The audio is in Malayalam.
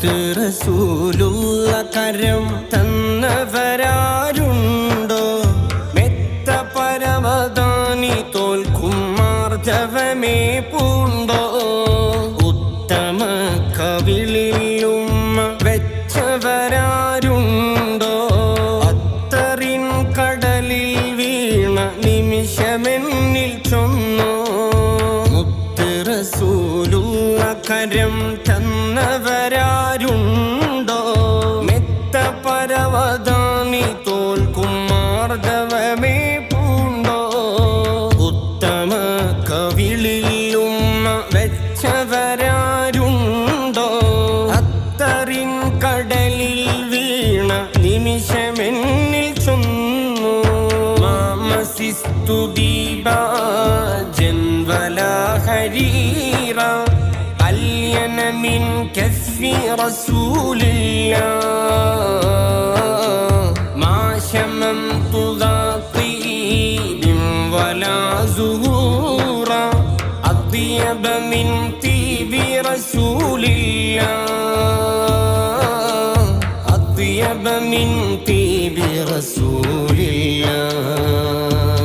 മുത്ത് റസൂലുള്ള കരം തന്നവരാരുണ്ടോ? മെത്ത പരവതാനി തോൽക്കും മാർജവമേ പൂണ്ടോ? ഉത്തമ കവിളിലും വെച്ചവരാരുണ്ടോ? അത്തറിൻ കടലിൽ വീണ നിമിഷമെന്നിൽ ചൊന്നോ? മുത്ത് റസൂലുള്ള കരം തന്നവരാരുണ്ടോ? മെത്ത പരവതാനി തോൽക്കും മാർദവമേ പൂണ്ടോ? ഉത്തമ കവിളിലും വെച്ചവരാരുണ്ടോ? അത്തറിൻ കടലിൽ വീണ നിമിഷമെന്നിൽ ചൊന്നു. മാമസിസ്തു ദീപാജൻ വലാ ഹരീറ ألين من كف رسول الله ما شممت ذا طيب ولا زهورا أطيب من طيب رسول الله أطيب من طيب رسول الله